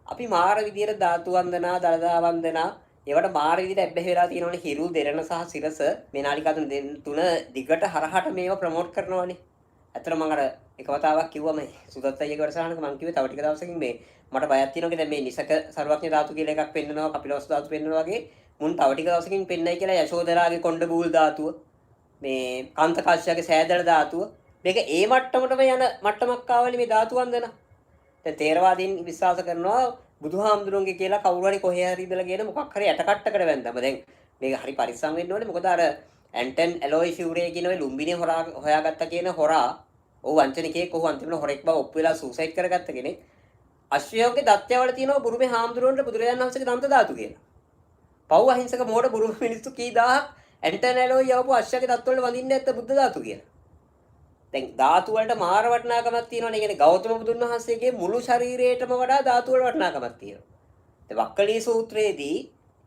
අපි මාර විදියට ධාතු වන්දනා, දළදා වන්දනා ඒවට මාර විදියට ඇබ්බැහි වෙලා තියෙනවනේ හිරු, දෙරණ සහ සිරස මේ නාලිකා තුන දිගට හරහට මේව ප්‍රොමෝට් කරනවනේ. ඇත්තට මම අර එක වතාවක් කිව්වා මේ සුදත් අයියගේ වැඩසටහනක මම කිව්වේ තව ටික දවසකින් මේ මට බයක් තියෙනවා දැන් මේ නිසක සර්වඥ ධාතු කියලා එකක් පෙන්නනවා, කපිලවස්තු ධාතු පෙන්නනවා වගේ මුන් තව ටික දවසකින් පෙන්නයි කියලා යශෝදරාගේ කොණ්ඩ බූල් ධාතුව, මේ කාන්ත කාශ්‍යපගේ සෑදල ධාතුව මේක ඒ මට්ටමටම යන මට්ටමක් ආවනේ මේ ධාතු වන්දනා. දැන් තේරවාදීන් විශ්වාස කරනවා බුදුහාමුදුරන්ගේ කියලා කවුරු හරි කොහේ හරි ඉඳලා කියන මොකක් හරි ඇටකට්ටකට වැන්දම. දැන් මේක හරි පරිස්සම් වෙන්න ඕනේ. මොකද අර ඇන්ටන් ඇලොයි ෆියුරේ කියන ඔය ලුම්බිනි හොයාගත්ත කියන හොරා ඔව් වංචනිකයෙක් ඔහු අන්තිමට හොරෙක් බව ඔප්පු වෙලා සූසයිඩ් කරගත්ත කෙනෙක්. අශ්වයෝගේ දත්යවල තියෙනවා බුරුමේ හාමුදුරුවන්ට බුදුරජාණන් වහන්සේගේ දන්ත ධාතු කියලා. පව් අහිංසක මෝඩ බුරුම මිනිස්සු කී දහහක් ඇන්ටන් ඇලොයි යවපු අශ්වයාගේ දත්වල වඳින්නේ නැත්ත බුද්ධ ධාතු කියලා. දැන් ධාතු වලට මාර වටිනාකමක් තියෙනවනේ. කියන්නේ ගෞතම බුදුන් වහන්සේගේ මුළු ශරීරයටම වඩා ධාතු වල වටිනාකමක් තියෙනවා. දැන් වක්කලී සූත්‍රයේදී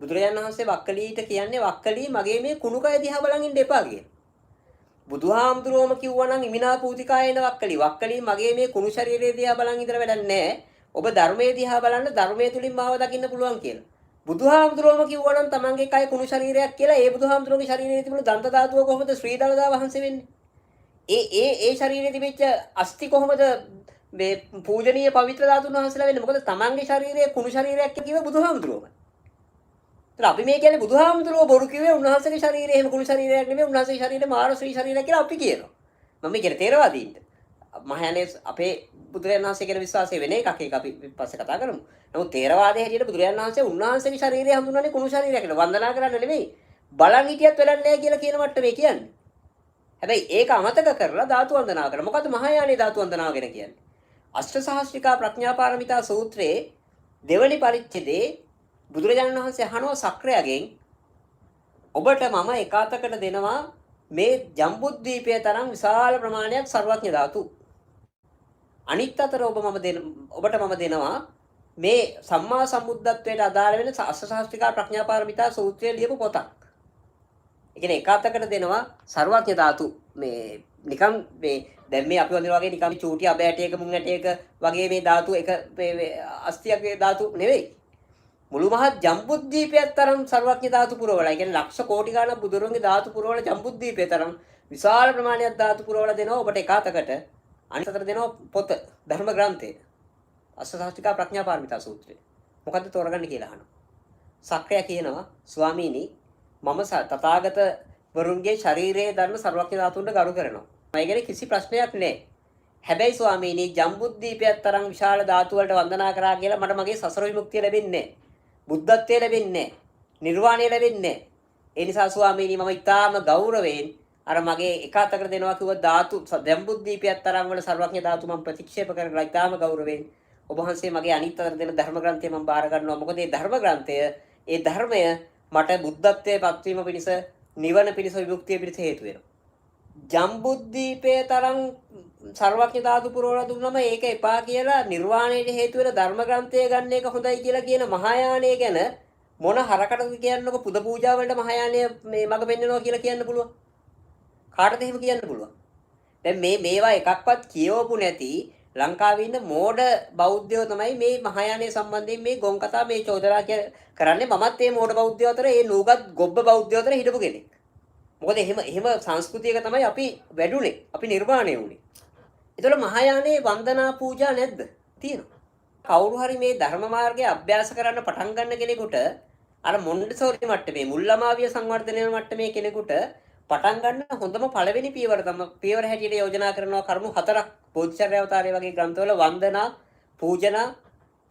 බුදුරජාණන් වහන්සේ වක්කලීට කියන්නේ වක්කලී මගේ මේ කුණුකය දිහා බලන් ඉන්න එපා කියලා. බුදුහාමුදුරුවෝම කිව්වා නම් ඉමිනා පූතිකායන වක්කලී. වක්කලී මගේ මේ කුණු ශරීරය දිහා බලන් ඉඳලා වැඩක් නැහැ. ඔබ ධර්මයේ දිහා බලන්න ධර්මයේ තුලින් මාව දකින්න පුළුවන් කියලා. බුදුහාමුදුරුවෝම කිව්වා නම් තමන්ගේ කය කුණු ශරීරයක් කියලා. ඒ බුදුහාමුදුරුවෝගේ ශරීරයේ තිබුණු දන්ත ධාතුව කොහොමද ශ්‍රී දළදා වහන්සේ වෙන්නේ? ඒ ශරීරයේ තිබෙච්ච අස්ති කොහොමද මේ පූජනීය පවිත්‍ර ධාතුන් වහන්සේලා වෙන්නේ? මොකද තමන්ගේ ශරීරය කුණු ශරීරයක් කිව්ව බුදුහාමුදුරුවෝම. ඒත් අපි මේ කියන්නේ බුදුහාමුදුරුවෝ බොරු කිව්වේ උන්වහන්සේගේ ශරීරය එහෙම කුණු ශරීරයක් නෙමෙයි. උන්වහන්සේගේ ශරීරය මාර ශ්‍රී ශරීරයක් කියලා අපි කියනවා. මම මේ කියන්නේ තේරවාදීන්ට. මහායානේ අපේ බුදුරජාණන් වහන්සේ කියන විශ්වාසය වෙන එකක්. ඒක අපි පස්සේ කතා කරමු. නමුත් තේරවාදයේ හැටියට බුදුරජාණන් වහන්සේ උන්වහන්සේගේ ශරීරය හඳුන්වන්නේ කුණු ශරීරයක් කියලා. වන්දනා කරන්න නෙමෙයි. බලන් හිටියත් වැඩක් නැහැ කියලා කියන මට්ටමේ කියන්නේ. හැබැයි ඒක අමතක කරලා ධාතු වන්දනා කරනවා. මොකද්ද මහායානේ ධාතු වන්දනාව ගැන කියන්නේ? අෂ්ට සහස්ත්‍රිකා ප්‍රඥාපාරමිතා සූත්‍රයේ දෙවනි පරිච්ඡේදයේ බුදුරජාණන් වහන්සේ අහනවා සක්‍රයගෙන් ඔබට මම එකාතකට දෙනවා මේ ජම්බුද්දීපය තරම් විශාල ප්‍රමාණයක් සර්වඥ ධාතු. අනිත් අතට ඔබට මම දෙනවා මේ සම්මා සම්බුද්ධත්වයට අදාළ වෙන අෂ්ට සහස්ත්‍රිකා ප්‍රඥාපාරමිතා සූත්‍රයේ ලියපු පොතක්. ඒ කියන්නේ එකාතකට දෙනවා සර්වඥ ධාතු මේ නිකම් මේ දැන් මේ අපි වඳින වගේ නිකම් චූටි අබ ඇටයක මුං ඇටයක වගේ මේ ධාතු එක අස්තියගේ ධාතු නෙවෙයි. මුළු මහත් ජම්බුද්දීපයක් තරම් සර්වඥ ධාතු පුරවලා. ඒ කියන්නේ ලක්ෂ කෝටි ගණන් බුදුරන්ගේ ධාතු පුරවලා ජම්බුද්දීපය තරම් විශාල ප්‍රමාණයක් ධාතු පුරවලා දෙනවා ඔබට එකාතකට. අනිත් අතට දෙනවා පොත ධර්ම ග්‍රන්ථය. අෂ්ටසහස්ත්‍රිකා ප්‍රඥාපාරමිතා සූත්‍රය. මොකද්ද තෝරගන්න කියලා අහනවා. සක්‍රයා කියනවා ස්වාමීනි මම තථාගත වරුන්ගේ ශරීරයේ ධර්ම සර්වඥ ධාතුන්ට ගරු කරනවා. මම ගැන කිසි ප්‍රශ්නයක් නැහැ. හැබැයි ස්වාමීනි ජම්බුද්දීපයක් තරම් විශාල ධාතු වලට වන්දනා කරා කියලා මට මගේ සසර විමුක්තිය ලැබෙන්නේ නැහැ. බුද්ධත්වය ලැබෙන්නේ නැහැ. නිර්වාණය ලැබෙන්නේ නැහැ. ඒ නිසා ස්වාමීනි මම ඊටාම ගෞරවයෙන් අර මගේ එකාතකට දෙනවා කිව්ව ධාතු ජම්බුද්දීපයක් තරම් වල සර්වඥ ධාතු මම ප්‍රතික්ෂේප කරලා ඊටාම ගෞරවයෙන් ඔබ වහන්සේ මගේ අනිත් අතට දෙන ධර්ම ග්‍රන්ථය මම බාර ගන්නවා. මොකද මේ ධර්ම ග්‍රන්ථය ඒ ධර්මය මට බුද්ධත්වයේ පත්වීම පිණිස නිවන පිණිස විමුක්තිය පිණිස හේතු වෙනවා. ජම්බුද්දීපේ තරම් සර්වඥ ධාතු පුරවලා දුන්නම ඒක එපා කියලා නිර්වාණයට හේතු වෙන ධර්ම ග්‍රන්ථය ගන්න එක හොඳයි කියලා කියන මහායානය ගැන මොන හරකටද කියන්නකො පුද පූජා වලට මහායානය මේ මඟ පෙන්වනවා කියලා කියන්න පුළුවන්. කාටද එහෙම කියන්න පුළුවන්? දැන් මේවා එකක්වත් කියවපු නැති ලංකාවේ ඉන්න මෝඩ බෞද්ධයෝ තමයි මේ මහායානය සම්බන්ධයෙන් මේ ගොන් කතා මේ චෝදනා කරන්නේ. මමත් මේ මෝඩ බෞද්ධයෝ අතර ඒ නූගත් ගොබ්බ බෞද්ධයෝ අතර හිටපු කෙනෙක්. මොකද එහෙම සංස්කෘතියක තමයි අපි වැඩුණේ. අපි නිර්මාණය වුණේ. ඒතකොට මහායානයේ වන්දනා පූජා නැද්ද? තියෙනවා. කවුරු හරි මේ ධර්ම මාර්ගය අභ්‍යාස කරන්න පටන් ගන්න කෙනෙකුට අර මොන්ඩසෝරි මට්ටමේ මුල්ලමාවිය සංවර්ධනය මට්ටමේ කෙනෙකුට පටන් ගන්න හොඳම පළවෙනි පියවර හැටියට යෝජනා කරනවා කරුණු 4ක් බෝධිචර්ය අවතාරය වගේ ග්‍රන්ථවල වන්දනා, පූජනා,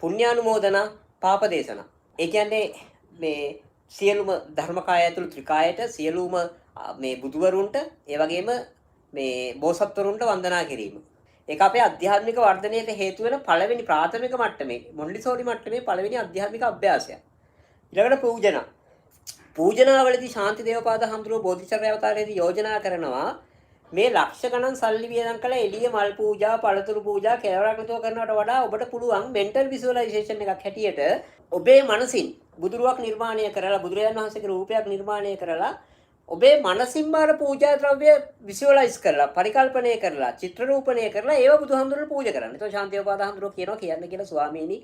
පුණ්‍යානුමෝදනා, පාපදේශනා. ඒ කියන්නේ මේ සියලුම ධර්මකාය ඇතුළු ත්‍රිකායට සියලුම මේ බුදුවරුන්ට ඒ වගේම මේ බෝසත්වරුන්ට වන්දනා කිරීම. ඒක අපේ ආධ්‍යාත්මික වර්ධනයට හේතු වෙන පළවෙනි ප්‍රාථමික මට්ටමේ මොන්ඩිසෝරි මට්ටමේ පළවෙනි ආධ්‍යාත්මික අභ්‍යාසය. ඊළඟට පූජනා. පූජනාවලදී ශාන්ති දේවපාද හඳුරෝ බෝධිචර්ය අවතාරයේදී යෝජනා කරනවා මේ ලක්ෂ ගණන් සල්ලි වියදම් කළ එළිය මල් පූජා, පළතුරු පූජා, කෙලවරක් නැතුව කරනවට වඩා ඔබට පුළුවන් මෙන්ටල් විසුවලයිසේෂන් එකක් හැටියට ඔබේ මනසින් බුදුරුවක් නිර්මාණය කරලා බුදුරජාණන් වහන්සේගේ රූපයක් නිර්මාණය කරලා ඔබේ මනසින්ම අර පූජා ද්‍රව්‍ය විසුවලයිස් කරලා පරිකල්පනය කරලා චිත්‍ර රූපණය කරලා ඒව බුදුහාමුදුරන්ට පූජා කරන්න. ඒතකොට ශාන්ති දේවපාද හඳුරෝ කියනවා කියන්න කියලා ස්වාමීනි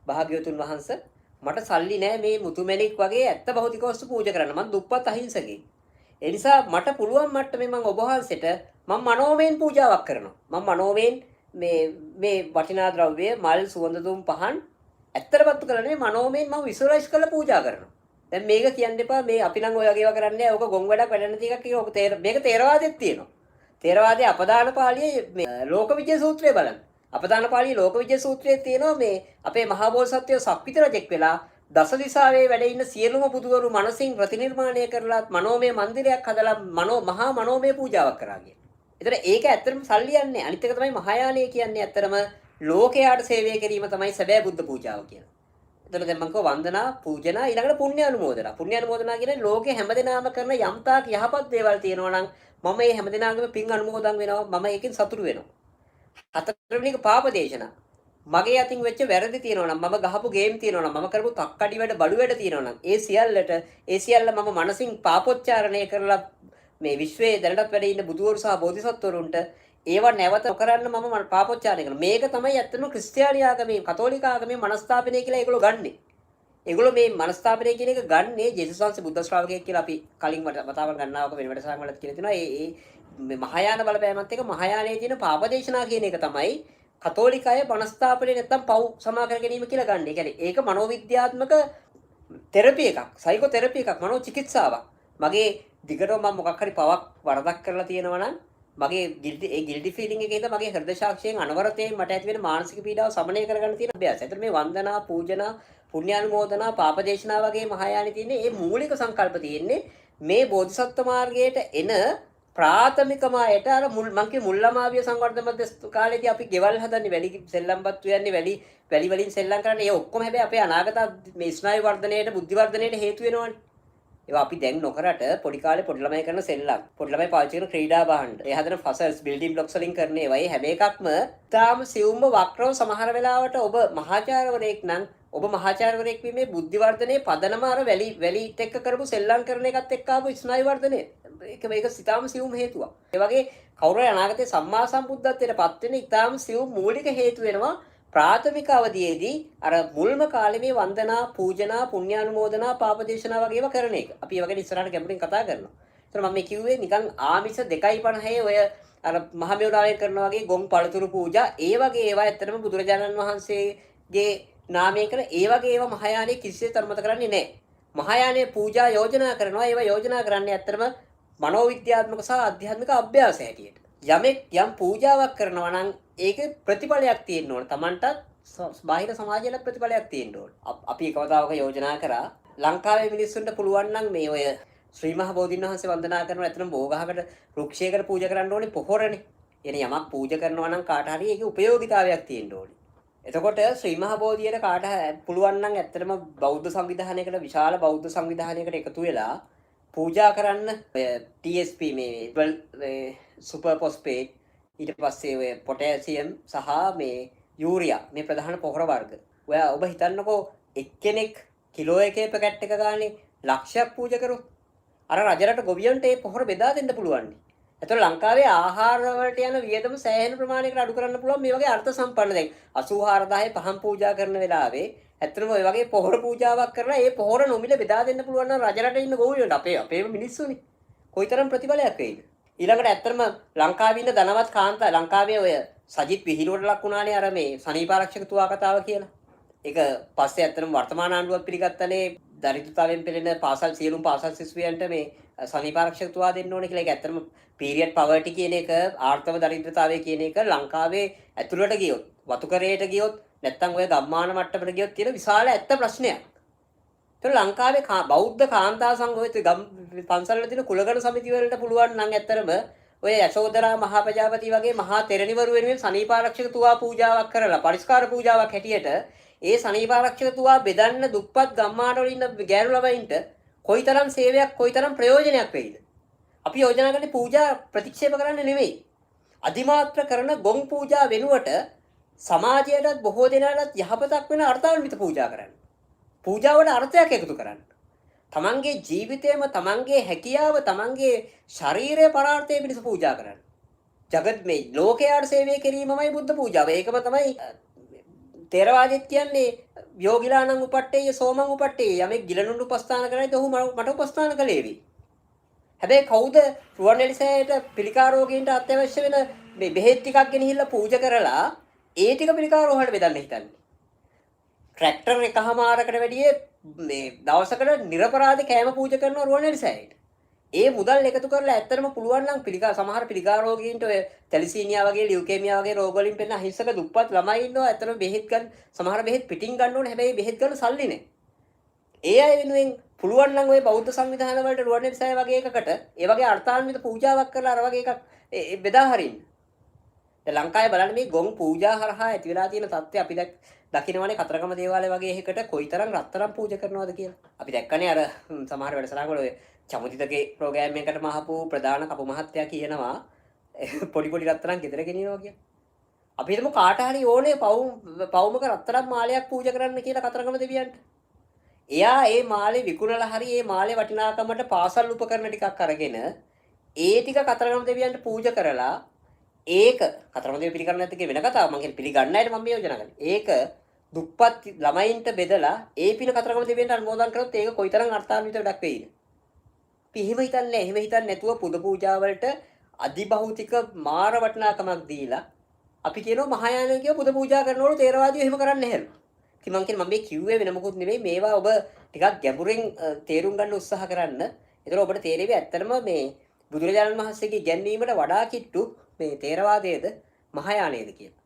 භාග්‍යවතුන් වහන්සේ මට සල්ලි නැහැ මේ මුතුමැණික් වගේ ඇත්ත භෞතික වස්තු පූජා කරන්න. මම දුප්පත් අහිංසකෙක්. ඒ නිසා මට පුළුවන් මට්ටමේ මම ඔබ වහන්සේට මම මනෝමයෙන් පූජාවක් කරනවා. මම මනෝමයෙන් මේ වටිනා ද්‍රව්‍ය මල් සුවඳ දුම් පහන් ඇත්තටපත්තු කරලා නෙමෙයි මනෝමයෙන් මම විසුවලයිස් කරලා පූජා කරනවා. දැන් මේක කියන්න එපා මේ අපි නම් ඔය වගේ ඒවා කරන්නේ නැහැ. ඕක ගොන් වැඩක් වැඩ නැති එකක් කියලා ඕක මේක තේරවාදෙත් තියෙනවා. තේරවාදයේ අපදාන පාළියේ මේ ලෝක විජය සූත්‍රය බලන්න. අපදාන පාළියේ ලෝක විජය සූත්‍රයේ තියෙනවා මේ අපේ මහා බෝසත්වෝ සක්විති රජෙක් වෙලා දස දිසාවේ වැඩ ඉන්න සියලුම බුදුවරු මනසින් ප්‍රතිනිර්මාණය කරලා මනෝමය මන්දිරයක් හදලා මහා මනෝමය පූජාවක් කරා කියන. ඒතර ඒක ඇත්තටම සල්ලි යන්නේ. අනිත් එක තමයි මහායානය කියන්නේ ඇත්තටම ලෝකයාට සේවය කිරීම තමයි සැබෑ බුද්ධ පූජාව කියන්නේ. එතකොට දැන් මම කව වන්දනා පූජනා ඊළඟට පුණ්‍ය අනුමෝදනා. පුණ්‍ය අනුමෝදනා කියන්නේ ලෝකේ හැමදෙනාම කරන යම්තාක් යහපත් දේවල් තියෙනවා නම් මම මේ හැමදෙනාගේම පින් අනුමෝදන් වෙනවා. මම ඒකෙන් සතුටු වෙනවා. හතරවෙනි එක පාප දේශනා. මගේ අතින් වෙච්ච වැරදි තියෙනවා නම් මම ගහපු ගේම් තියෙනවා නම් මම කරපු තක්කඩි වැඩ බලු වැඩ තියෙනවා නම් ඒ සියල්ල මම මනසින් පාපොච්චාරණය කරලා මේ විශ්වයේ දැනටත් වැඩ ඉන්න බුදුවරු සහ බෝධිසත්වරුන්ට ඒවා නැවත නොකරන්න මම පාපොච්චාරණය කරනවා. මේක තමයි ඇත්තටම ක්‍රිස්තියානි ආගමේ කතෝලික ආගමේ මනස්ථාපනය කියලා ඒගොල්ලෝ ගන්නෙ. ඒගොල්ලෝ මේ මනස්ථාපනය කියන එක ගන්නේ ජේසුස් වහන්සේ බුද්ධ ශ්‍රාවකයෙක් කියලා අපි කලින් වතාවක් ගන්නාවක වෙන වැඩසටහන් වලත් කියලා තියෙනවා. මේ මහායාන බලපෑමත් එක්ක මහායානයේ තියෙන පාපදේශනා කියන එක තමයි කතෝලික අය මනස්ථාපනය නැත්තම් පව් සමා කර ගැනීම කියලා ගන්න. ඒ කියන්නේ ඒක මනෝවිද්‍යාත්මක තෙරපි එකක්, සයිකෝ තෙරපි එකක්, මනෝ චිකිත්සාවක්. මගේ දිගටම මම මොකක් හරි පවක් වරදක් කරලා තියෙනවා නම් මගේ ගිල්ටි ෆීලිං එකේද මගේ හෘද සාක්ෂියෙන් අනවරතයෙන් මට ඇති වෙන මානසික පීඩාව සමනය කරගන්න තියෙන අභ්‍යාසය. ඒතර මේ වන්දනා, පූජනා, පුණ්‍යානුමෝදනා, පාපදේශනා වගේ මහායානි තියෙන්නේ මේ මූලික සංකල්ප තියෙන්නේ මේ බෝධිසත්ව මාර්ගයට එන ප්‍රාථමිකම අයට අර මං කිය මුල්ලමාවිය සංවර්ධන මධ්‍යස්ථ කාලේදී අපි ගෙවල් හදන්නේ වැඩි සෙල්ලම්පත් යන්නේ වැඩි වලින් සෙල්ලම් කරන්නේ. ඒ ඔක්කොම හැබැයි අපේ අනාගත මේ ස්නායු වර්ධනයට, බුද්ධි වර්ධනයට හේතු වෙනවනේ. ඒවා අපි දැන් නොකරට පොඩි කාලේ පොඩි ළමයි කරන සෙල්ලම්, පොඩි ළමයි පාවිච්චි කරන ක්‍රීඩා භාණ්ඩ, ඒ හදන ෆසල්ස්, බිල්ඩින් බ්ලොක්ස් වලින් කරන ඒවා හැම එකක්ම තාම සියුම්ම වක්‍රව සමහර වෙලාවට ඔබ මහාචාර්යවරයෙක් නම් ඔබ මහාචාර්යවරයෙක් වීමේ බුද්ධි වර්ධනයේ පදනම අර වැලිත් එක්ක කරපු සෙල්ලම් කරන එකත් එක්ක ආපු ස්නායු වර්ධනය. මේක සිතාම සියුම් හේතුවක්. ඒ වගේ කවුරු හරි අනාගතේ සම්මා සම්බුද්ධත්වයට පත් වෙන ඉතාම සියුම් මූලික හේතු වෙනවා ප්‍රාථමික අවධියේදී අර මුල්ම කාලේ මේ වන්දනා, පූජනා, පුණ්‍යානුමෝදනා, පාපදේශනා වගේ ඒවා කරන එක. අපි ඒ වගේ ඉස්සරහට ගැඹුරින් කතා කරනවා. ඒතර මම මේ කිව්වේ නිකන් ආමිෂ 2.50 ඔය අර මහමෙවුනාවේ කරනවා වගේ ගොන් පළතුරු පූජා, ඒ වගේ ඒවා ඇත්තටම බුදුරජාණන් වහන්සේගේ නාමයෙන් කරන ඒ වගේ ඒවා මහායානයේ කිසිසේත් අනුමත කරන්නේ නැහැ. මහායානයේ පූජා යෝජනා කරනවා. ඒවා යෝජනා කරන්නේ ඇත්තටම මනෝවිද්‍යාත්මක සහ ආධ්‍යාත්මික අභ්‍යාස හැටියට. යමෙක් යම් පූජාවක් කරනවා නම් ඒකේ ප්‍රතිඵලයක් තියෙන්න ඕන. Tamanටත් බාහිර සමාජයට ප්‍රතිඵලයක් තියෙන්න ඕන. අපි කවදාවක යෝජනා කරා ලංකාවේ මිනිස්සුන්ට පුළුවන් නම් මේ ඔය ශ්‍රී මහ බෝධීන් වහන්සේ වන්දනා කරනවා. එතන බෝගහකට රුක්ෂයකට පූජා කරන්න ඕනේ පොහොරනේ. එන යමක් පූජා කරනවා නම් කාට හරි ඒකේ උපයෝගීතාවයක් තියෙන්න ඕනේ. එතකොට ශ්‍රී මහ බෝධියට කාට පුළුවන් නම් ඇත්තටම බෞද්ධ සංවිධානයකට, විශාල බෞද්ධ සංවිධානයකට එකතු වෙලා පූජා කරන්න TSP මේ සුපර් ෆොස්ෆේට්, ඊට පස්සේ ඔය පොටෑසියම් සහ මේ යූරියා මේ ප්‍රධාන පොහොර වර්ග. ඔබ හිතන්නකෝ එක්කෙනෙක් කිලෝ එකේ පැකට් එක ගානේ ලක්ෂයක් පූජා කරොත් අර රජරට ගොවියන්ට ඒ පොහොර බෙදා දෙන්න පුළුවන්. එතකොට ලංකාවේ ආහාර වලට යන වියදම සෑහෙන ප්‍රමාණයකට අඩු කරන්න පුළුවන් මේ වගේ අර්ථ සම්පන්න දැන් 84000 පහන් පූජා කරන වෙලාවේ ඇත්තටම ඔය වගේ පොහොර පූජාවක් කරලා ඒ පොහොර නොමිල බෙදා දෙන්න පුළුවන් නම් රජරට ඉන්න ගොවියන්ට අපේ මිනිස්සුනේ කොයිතරම් ප්‍රතිඵලයක් වෙයිද. ඊළඟට ඇත්තටම ලංකාවේ ඉන්න ධනවත් කාන්තා ලංකාවේ ඔය සජිත් විහිළුවට ලක් වුණානේ අර මේ සනීපාරක්ෂක තුවා කතාව කියලා. ඒක පස්සේ ඇත්තටම වර්තමාන ආණ්ඩුවත් පිළිගත්තනේ දරිද්‍රතාවයෙන් පෙළෙන සියලුම පාසල් ශිෂ්‍යයන්ට මේ සනීපාරක්ෂක තුවා දෙන්න ඕනේ කියලා. ඒක ඇත්තටම පීරියඩ් පවර්ටි කියන එක, ආර්ථව දරිද්‍රතාවය කියන එක ලංකාවේ ඇතුළට ගියොත්, වතුකරයට ගියොත්, නැත්තම් ඔය ගම්මාන මට්ටමට ගියොත් තියෙන විශාල ඇත්ත ප්‍රශ්නයක්. ඒතර ලංකාවේ බෞද්ධ කාන්තා සංඝ ගම් පන්සල් වල තියෙන කුලගණ සමිති වලට පුළුවන් නම් ඇත්තරම ඔය යශෝදරා මහා ප්‍රජාපති වගේ මහා තෙරණිවරු වෙනුවෙන් සනීපාරක්ෂක තුවා පූජාවක් කරලා පරිස්කාර පූජාවක් හැටියට ඒ සනීපාරක්ෂක තුවා බෙදන්න දුප්පත් ගම්මාන වල ඉන්න ගෑනු ළමයින්ට කොයිතරම් සේවයක් කොයිතරම් ප්‍රයෝජනයක් වෙයිද. අපි යෝජනා කරන්නේ පූජා ප්‍රතික්ෂේප කරන්න නෙවෙයි. අදිමාත්‍ර කරන ගොන් පූජා වෙනුවට සමාජයටත් බොහෝ දෙනාටත් යහපතක් වෙන අර්ථාන්විත පූජා කරන්න. පූජාවට අර්ථයක් එකතු කරන්න. තමන්ගේ ජීවිතයම, තමන්ගේ හැකියාව, තමන්ගේ ශරීරය පරාර්ථය පිණිස පූජා කරන්න. ජගත් මේ ලෝකයාට සේවය කිරීමමයි බුද්ධ පූජාව. ඒකම තමයි තේරවාදෙත් කියන්නේ යෝගිලාණං උපට්ඨේය සෝමං උපට්ඨේය යමෙක් ගිලනුන් උපස්ථාන කරයිද ඔහු මට උපස්ථාන කළේවි. හැබැයි කවුද රුවන්වැලිසෑයට පිළිකා රෝගීන්ට අත්‍යවශ්‍ය වෙන මේ බෙහෙත් ටිකක් ගෙනහිල්ලා පූජා කරලා ඒ ටික පිළිකා රෝහලට බෙදන්න හිතන්නේ. ට්‍රැක්ටර් එකමාරකට වැඩිය මේ දවසකට නිර්පරාධ කෑම පූජා කරනවා රුවන්වැලිසෑයට. ඒ මුදල් එකතු කරලා ඇත්තටම පුළුවන් නම් පිළිකා සමහර පිළිකා රෝගීන්ට ඔය තැලිසීමියා වගේ ලියුකේමියා වගේ රෝග වලින් පෙන්න අහිංසක දුප්පත් ළමයි ඉන්නවා. ඇත්තටම බෙහෙත් ගන්න සමහර බෙහෙත් පිටින් ගන්න ඕනේ. හැබැයි බෙහෙත් ගන්න සල්ලි නැහැ. ඒ අය වෙනුවෙන් පුළුවන් නම් ওই බෞද්ධ සංවිධාන වලට රුවන්වැලිසෑය වගේ එකකට ඒ වගේ අර්ථාන්විත පූජාවක් කරලා අර වගේ එකක් බෙදා හරින්න. දැන් ලංකාවේ බලන්න මේ ගොන් පූජා හරහා ඇති වෙලා තියෙන தත්ත්වය අපි දකින්නවනේ කතරගම දේවාලය වගේ එකකට කොයිතරම් රත්තරන් පූජා කරනවද කියලා. අපි දැක්කනේ අර සමහර වැඩසටහන් වල ඔය චමුදිතගේ ප්‍රෝග්‍රෑම් එකකට මහපු ප්‍රධාන කපු මහත්තයා කියනවා පොඩි පොඩි රත්තරන් ගෙදර ගෙනියනවා කියලා. අපි හිතමු කාට හරි ඕනේ පවුමක රත්තරන් මාලයක් පූජා කරන්න කියලා කතරගම දෙවියන්ට. එයා ඒ මාලේ විකුණලා හරි ඒ මාලේ වටිනාකමට පාසල් උපකරණ ටිකක් අරගෙන ඒ ටික කතරගම දෙවියන්ට පූජා කරලා ඒක කතරගම දෙවියන් පිළිගන්නේ නැත්නම් වෙන කතාවක්. මම කියන්නේ පිළිගන්නේ නැහැ මම මේ යෝජනා කරන්නේ. ඒක දුප්පත් ළමයින්ට බෙදලා ඒ පින කතරගම දෙවියන්ට අනුමෝදන් කරොත් ඒක කොයිතරම් අර්ථාන්විත වැඩක් වෙයිද? අපි එහෙම හිතන්නේ එහෙම හිතන්නේ නැතුව පුද පූජා වලට අධිභෞතික මාර වටිනාකමක් දීලා අපි කියනවා මහායාන කියව පුද පූජා කරනවලු තේරවාදීව එහෙම කරන්නේ නැහැලු. ඉතින් මම කියන්නේ මම මේ කිව්වේ වෙන මොකුත් නෙමෙයි මේවා ඔබ ටිකක් ගැඹුරින් තේරුම් ගන්න උත්සාහ කරන්න. ඒතර ඔබට තේරෙවි ඇත්තටම මේ බුදුරජාණන් වහන්සේගේ ඉගැන්වීමට වඩා කිට්ටු මේ තේරවාදයේද මහායානයේද කියලා.